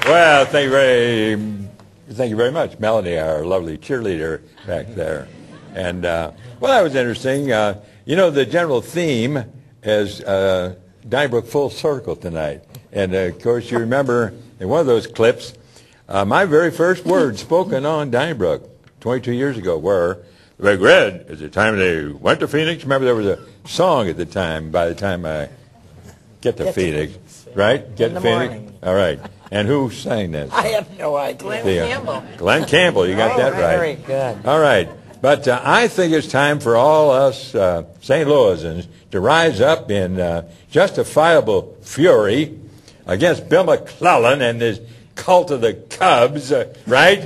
Well, thank you very much, Melanie, our lovely cheerleader back there. And, well, that was interesting. You know, the general theme is Donnybrook full circle tonight. And, of course, you remember in one of those clips, my very first words spoken on Donnybrook 22 years ago were, the Big Red is the time they went to Phoenix. Remember, there was a song at the time, by the time I get to Phoenix, right? Get to Phoenix. Morning. All right. And who sang that song? I have no idea. Glenn Campbell. Glenn Campbell, you got that right. Very good. All right. But I think it's time for all us St. Louisans to rise up in justifiable fury against Bill McClellan and his cult of the Cubs, right?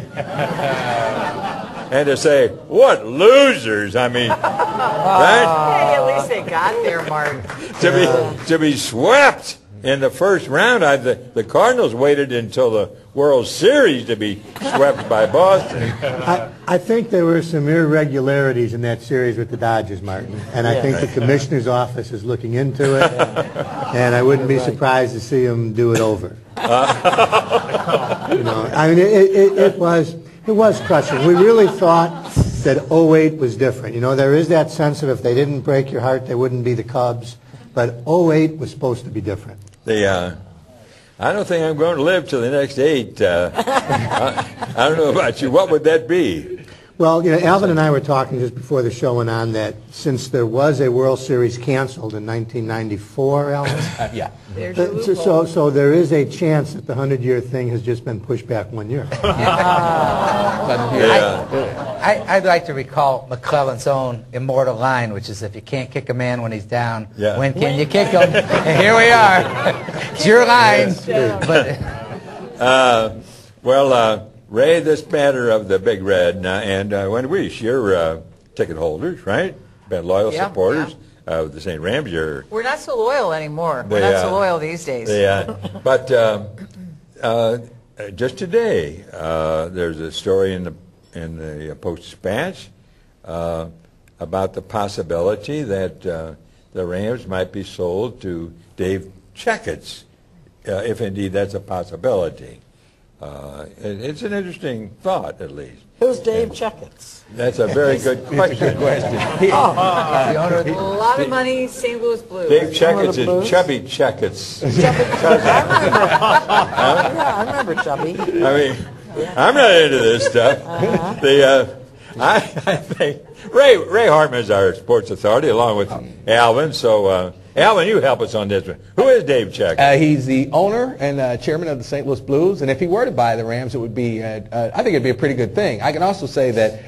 And to say, what losers, I mean, right? Hey, at least they got there, Martin. To be swept in the first round. The Cardinals waited until the World Series to be swept by Boston. I think there were some irregularities in that series with the Dodgers, Martin, and I think the commissioner's office is looking into it, and I wouldn't be surprised to see them do it over. You know, I mean, it was crushing. We really thought that '08 was different. You know, there is that sense of if they didn't break your heart, they wouldn't be the Cubs, but '08 was supposed to be different. I don't think I'm going to live till the next 8. I don't know about you. What would that be? Well, you know, Alvin and I were talking just before the show went on that since there was a World Series canceled in 1994, Alvin. Yeah. So there is a chance that the 100-year thing has just been pushed back 1 year. I'd like to recall McClellan's own immortal line, which is, if you can't kick a man when he's down, when can you kick him? And here we are. It's your line. Yes. Well, Ray, this matter of the Big Red, and Wendy Weiss, you're ticket holders, right? Been loyal supporters of the St. Rams. We're not so loyal anymore. We're not so loyal these days. But just today, there's a story in the Post-Dispatch about the possibility that the Rams might be sold to Dave Checketts, if indeed that's a possibility. It's an interesting thought, at least. Who's Dave Checketts? That's a very good question. The owner of a lot of money, St. Louis Blues. Dave Checketts is Chubby Checketts. I remember Chubby. I mean, I'm not into this stuff. I think Ray Hartman is our sports authority, along with Alvin. So, Alvin, you help us on this one. Who is Dave Checketts? He's the owner and chairman of the St. Louis Blues, and if he were to buy the Rams, it would be, I think it'd be a pretty good thing. I can also say that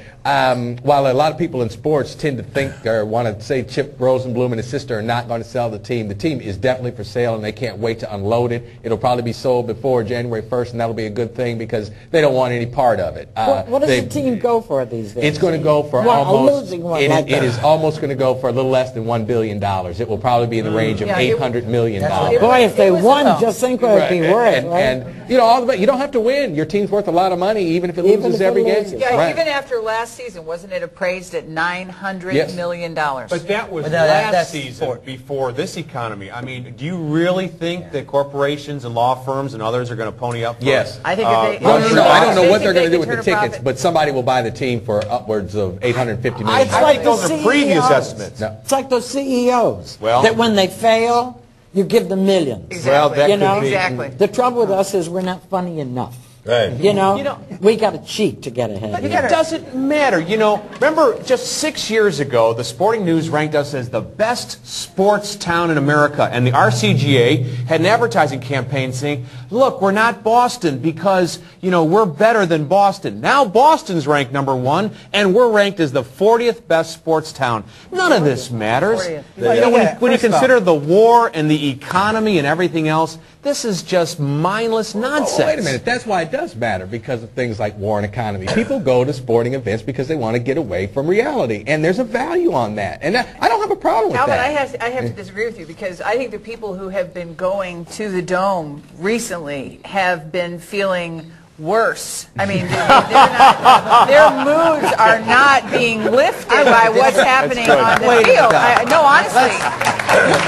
while a lot of people in sports tend to think or want to say Chip Rosenblum and his sister are not going to sell the team is definitely for sale, and they can't wait to unload it. It'll probably be sold before January 1st, and that'll be a good thing because they don't want any part of it. What does the team go for these days? It's going to go for almost, it is almost going to go for a little less than $1 billion. It will probably be in the range of $800 million. Boy, if they won, just think what it'd be worth, right? And you know, you don't have to win. Your team's worth a lot of money, even if it loses every game. Yeah, even after last season, wasn't it appraised at $900 million? But that was last season before this economy. I mean, do you really think that corporations and law firms and others are going to pony up for I think if they, I don't know what they're going to do with the tickets, but somebody will buy the team for upwards of $850 million. It's like those are previous estimates. No. It's like those CEOs that when they fail, you give them millions. Exactly. Well, that you know? could be. Exactly. The trouble with us is we're not funny enough. Right. You know, we got to cheat to get ahead. But it doesn't matter. You know, remember just 6 years ago, the Sporting News ranked us as the best sports town in America. And the RCGA had an advertising campaign saying, look, we're not Boston because, you know, we're better than Boston. Now Boston's ranked #1, and we're ranked as the 40th best sports town. None of this matters. You know, when you consider the war and the economy and everything else, this is just mindless nonsense. Oh, wait a minute. That's why it does matter, because of things like war and economy. People go to sporting events because they want to get away from reality, and there's a value on that. And I don't have a problem with Alvin, that. I have to disagree with you, because I think the people who have been going to the Dome recently have been feeling worse. I mean, their moods are not being lifted by what's happening on the field. No, honestly.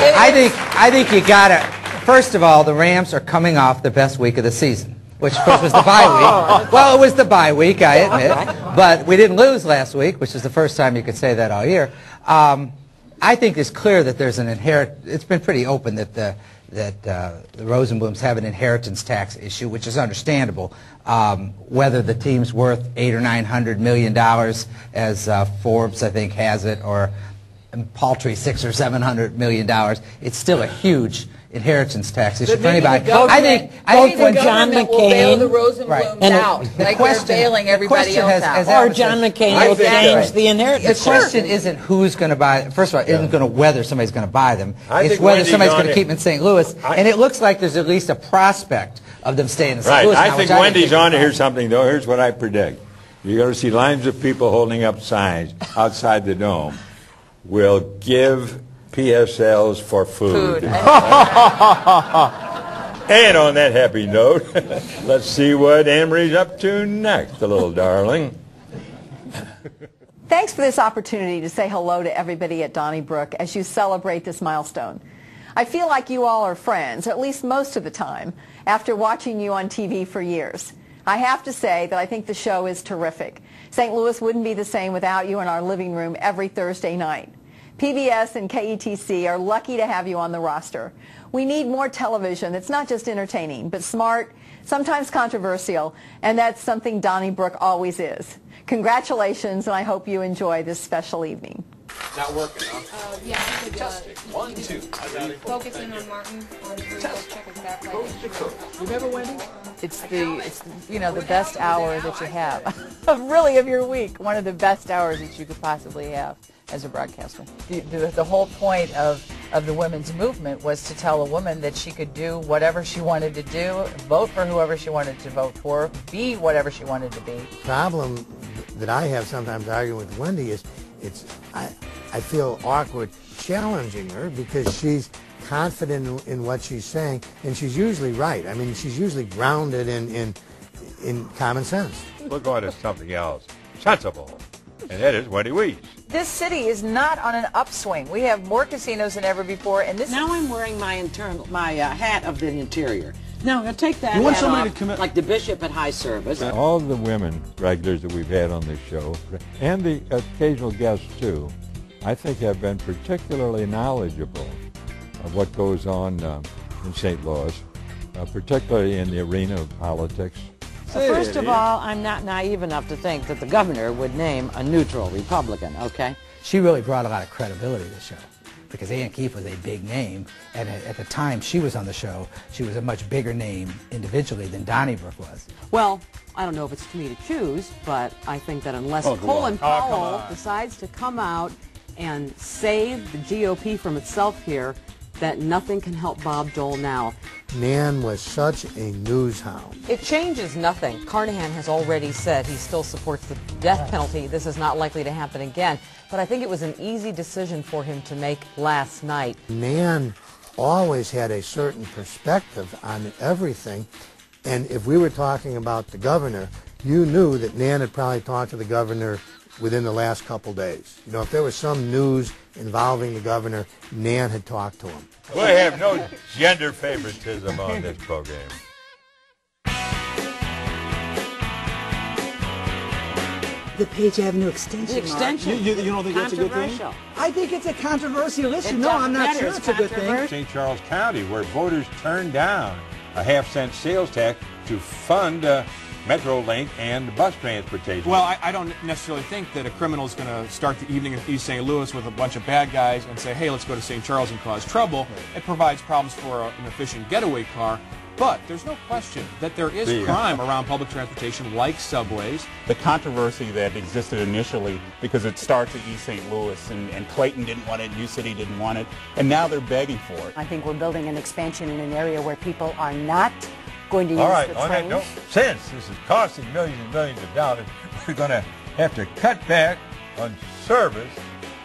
I think you got to. First of all, the Rams are coming off the best week of the season. which of course was the bye week. Well, it was the bye week, I admit, but we didn't lose last week, which is the first time you could say that all year. I think it's clear that there's an it's been pretty open that the Rosenblums have an inheritance tax issue, which is understandable. Whether the team's worth $800 or $900 million, as Forbes I think has it, or paltry $600 or $700 million, it's still a huge inheritance tax issue for anybody. I think when John McCain will bail the Rosenblums out, like they're bailing everybody else out. Or John McCain will change the inheritance. The question isn't who's going to buy. First of all, it isn't going to whether somebody's going to buy them. It's whether somebody's going to keep them in St. Louis. And it looks like there's at least a prospect of them staying in St. Louis. Right. I think Wendy's on to hear something, though. Here's what I predict. You're going to see lines of people holding up signs outside the Dome. We'll give PSLs for food. And on that happy note, let's see what Anne-Marie's up to next, the little darling. Thanks for this opportunity to say hello to everybody at Donnybrook as you celebrate this milestone. I feel like you all are friends, at least most of the time, after watching you on TV for years. I have to say that I think the show is terrific. St. Louis wouldn't be the same without you in our living room every Thursday night. PBS and KETC are lucky to have you on the roster. We need more television that's not just entertaining, but smart, sometimes controversial, and that's something Donnybrook always is. Congratulations, and I hope you enjoy this special evening. Not working, huh? Yeah. Testing. 1, 2. Focusing on Martin. Check his back leg. Remember, Wendy? It's the best hour that you have, really, of your week. One of the best hours that you could possibly have as a broadcaster. The whole point of the women's movement was to tell a woman that she could do whatever she wanted to do, vote for whoever she wanted to vote for, be whatever she wanted to be. The problem that I have sometimes arguing with Wendy is I feel awkward challenging her because she's confident in what she's saying, and she's usually right. I mean, she's usually grounded in common sense. We're going to something else, sensible, and that is Wendy Weiss. This city is not on an upswing. We have more casinos than ever before, and this. Now I'm wearing my hat of the interior. Now I'm going to take that you want hat somebody off, to commit like the bishop at high service. All the women regulars that we've had on this show, and the occasional guests too, I think have been particularly knowledgeable of what goes on in St. Louis, particularly in the arena of politics. Well, first of all, I'm not naive enough to think that the governor would name a neutral Republican, okay? She really brought a lot of credibility to the show, because Ann Keefe was a big name, and at the time she was on the show, she was a much bigger name individually than Donnybrook was. Well, I don't know if it's for me to choose, but I think that unless Colin Powell decides to come out and save the GOP from itself here, that nothing can help Bob Dole now. Nan was such a news hound. It changes nothing. Carnahan has already said he still supports the death penalty. This is not likely to happen again. But I think it was an easy decision for him to make last night. Nan always had a certain perspective on everything. And if we were talking about the governor, you knew that Nan had probably talked to the governor within the last couple days. You know, if there was some news involving the governor, Nan had talked to him. We have no gender favoritism on this program. The Page Avenue extension. The extension. You don't think that's a good thing? I think it's a controversial issue. No, I'm not sure it's a good thing. St. Charles County, where voters turned down a half-cent sales tax to fund Metrolink and bus transportation. Well, I don't necessarily think that a criminal is going to start the evening in East St. Louis with a bunch of bad guys and say, hey, let's go to St. Charles and cause trouble. It provides problems for an efficient getaway car. But there's no question that there is crime around public transportation like subways. The controversy that existed initially because it starts at East St. Louis and Clayton didn't want it, New City didn't want it, and now they're begging for it. I think we're building an expansion in an area where people are not going to use the on train. that note, since this is costing millions and millions of dollars, we're going to have to cut back on service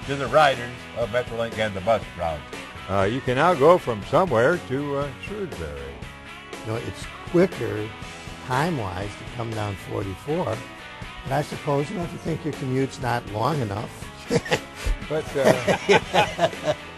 to the riders of Metrolink and the bus routes. You can now go from somewhere to Shrewsbury. You know, it's quicker, time-wise, to come down 44. But I suppose, you know, if you think your commute's not long enough. But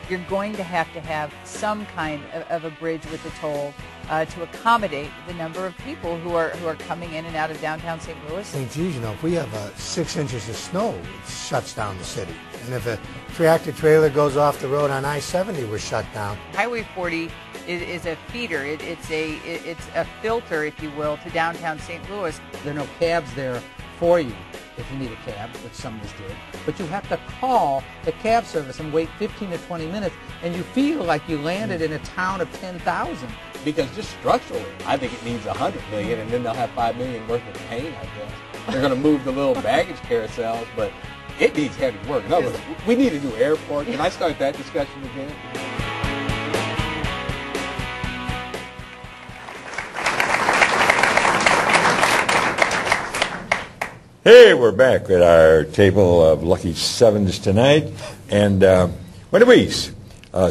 you're going to have some kind of a bridge with the toll to accommodate the number of people who are coming in and out of downtown St. Louis. Geez, you know, if we have 6 inches of snow, it shuts down the city. And if a tractor trailer goes off the road on I-70, we're shut down. Highway 40 is a feeder. It's a filter, if you will, to downtown St. Louis. There are no cabs there for you if you need a cab, which some of us did. But you have to call the cab service and wait 15 to 20 minutes, and you feel like you landed in a town of 10,000. Because just structurally, I think it needs $100 million, and then they'll have $5 million worth of paint, I guess. They're going to move the little baggage carousels, but it needs heavy work. In other words, we need a new airport. Can I start that discussion again? Hey, we're back at our table of lucky sevens tonight. And what a week.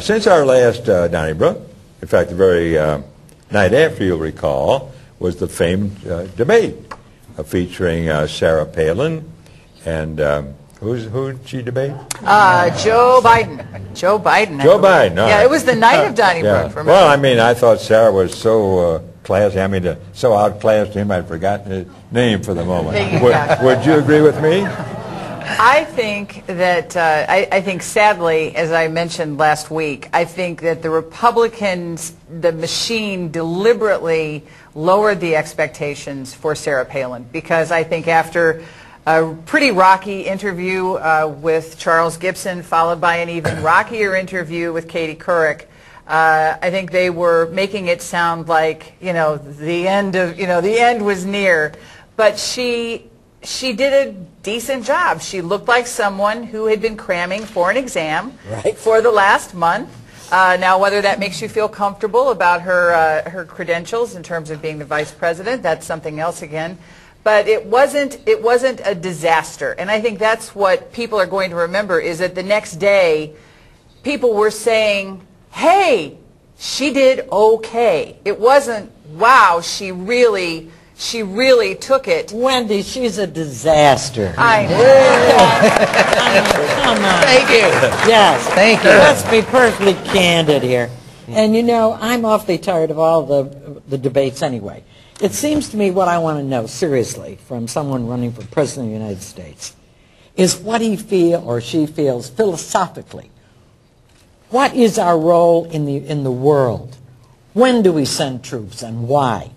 Since our last Donnybrook, in fact, the very night after, you'll recall, was the famed debate featuring Sarah Palin. And who did she debate? Joe Biden. Joe Biden. Joe Biden. Yeah, it was the night of Donnybrook. Yeah. Well, I mean, I thought Sarah was so classy. I mean, so outclassed him, I'd forgotten his name for the moment. Would you agree with me? I think that, I think sadly, as I mentioned last week, I think that the Republicans, the machine deliberately lowered the expectations for Sarah Palin, because I think after a pretty rocky interview with Charles Gibson, followed by an even rockier interview with Katie Couric, I think they were making it sound like, the end was near. But she did a decent job. She looked like someone who had been cramming for an exam for the last month. Now, whether that makes you feel comfortable about her credentials in terms of being the vice president, that's something else again. But it wasn't a disaster. And I think that's what people are going to remember, is that the next day people were saying, hey, she did okay. It wasn't, wow, she really took it. Wendy, she's a disaster. I know. Come on. Thank you. Yes. Thank you. Let's be perfectly candid here. And I'm awfully tired of all the debates anyway. It seems to me what I want to know, seriously, from someone running for President of the United States, is what he feels or she feels philosophically. What is our role in the world? When do we send troops and why?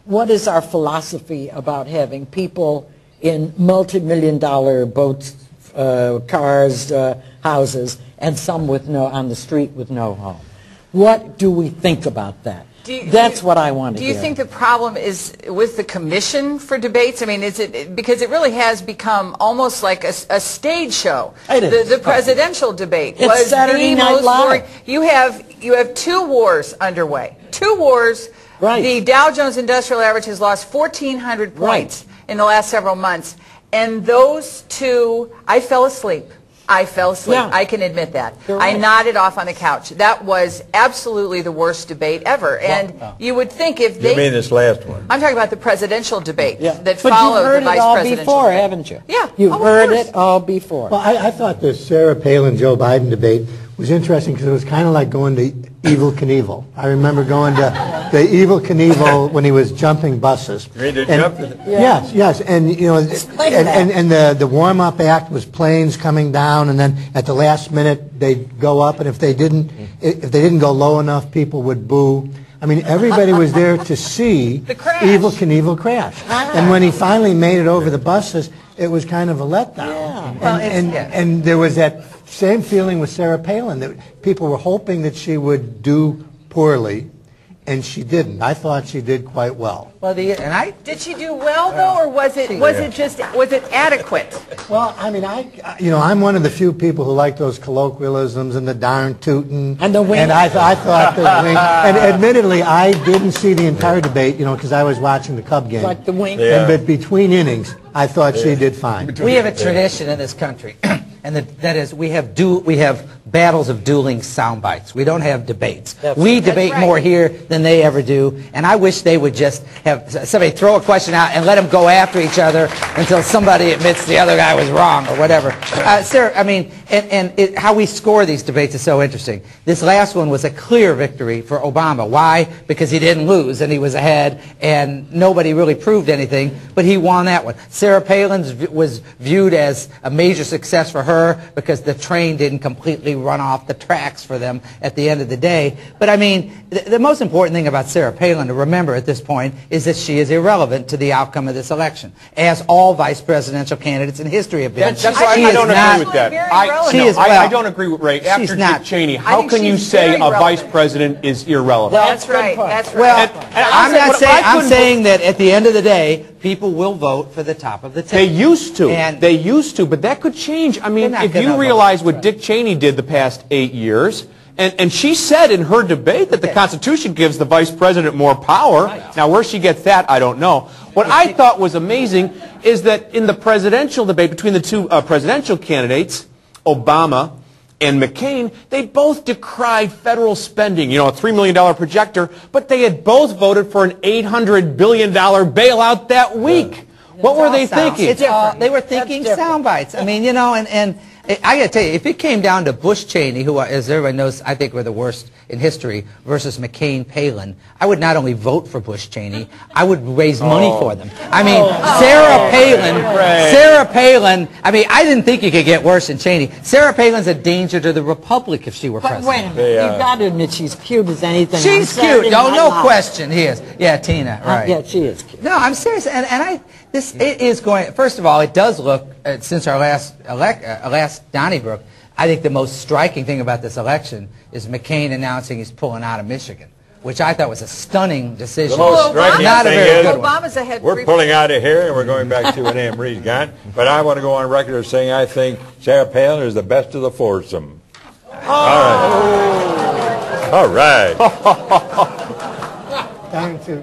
What is our philosophy about having people in multi-million-dollar boats, cars, houses, and some on the street with no home? What do we think about that? That's what I want to hear. Do you think the problem is with the commission for debates? I mean, is it because it really has become almost like a stage show? It is. The presidential debate was Saturday Night Live. You have 2 wars underway. 2 wars. Right. The Dow Jones Industrial Average has lost 1,400 points in the last several months, and those 2, I fell asleep. Yeah. I can admit that. I nodded off on the couch. That was absolutely the worst debate ever. And you would think if they... You mean this last one? I'm talking about the presidential debate that but followed the vice presidential debate. But you've heard it all before, haven't you? Yeah. You've heard it all before. Well, I thought the Sarah Palin-Joe Biden debate was interesting because it was kind of like going to Evel Knievel. I remember going to the Evel Knievel when he was jumping buses. Yes, and and the warm-up act was planes coming down, and then at the last minute they'd go up, and if they didn't go low enough, people would boo. I mean, everybody was there to see Evel Knievel crash. And when he finally made it over the buses, it was kind of a letdown. And there was that same feeling with Sarah Palin, that people were hoping that she would do poorly, and she didn't. I thought she did quite well. Well, did she do well though, or was it adequate? Well, I mean, I'm one of the few people who like those colloquialisms and the darn tootin' and the wink. And I thought the wink. And admittedly, I didn't see the entire debate, because I was watching the Cub game. Like the wink. But between innings, I thought she did fine. We have a tradition in this country, and that is we have battles of dueling sound bites. We don't have debates. We debate more here than they ever do, and I wish they would just have somebody throw a question out and let them go after each other until somebody admits the other guy was wrong or whatever. Sarah, I mean, how we score these debates is so interesting. This last one was a clear victory for Obama. Why? Because he didn't lose and he was ahead and nobody really proved anything, but he won that one. Sarah Palin's was viewed as a major success for her because the train didn't completely run off the tracks for them at the end of the day. But I mean, the most important thing about Sarah Palin to remember at this point is that she is irrelevant to the outcome of this election, as all vice presidential candidates in history have been. That's why I don't agree with that. I don't agree with Ray. After Dick Cheney, how can you say a vice president is irrelevant? That's right. That's right. Well, I'm saying that at the end of the day, people will vote for the top of the ticket. They used to. They used to, but that could change. I mean, if you realize what Dick Cheney did the past 8 years, and she said in her debate that the Constitution gives the vice president more power. Right. Now, where she gets that, I don't know. What I thought was amazing is that in the presidential debate between the two presidential candidates, Obama and McCain, they both decried federal spending, you know, a $3 million projector, but they had both voted for an $800 billion bailout that week. What were they thinking? They were thinking sound bites. I mean, you know, and I got to tell you, if it came down to Bush Cheney, who, as everybody knows, I think were the worst in history, versus McCain Palin, I would not only vote for Bush Cheney, I would raise money for them. I mean, Sarah Palin, I mean, I didn't think you could get worse than Cheney. Sarah Palin's a danger to the Republic if she were president. Wait a minute, you've got to admit she's cute as anything. She's cute, no question, he is. Yeah, Tina, right. Yeah, she is cute. No, I'm serious, it is going, first of all, it does look, since our last Donnybrook, I think the most striking thing about this election is McCain announcing he's pulling out of Michigan, which I thought was a stunning decision. The most striking not thing a very is good one. Obama's ahead. We're pulling out of here and we're going back to what Anne Marie's gone. But I want to go on record as saying I think Sarah Palin is the best of the foursome. All right. All right.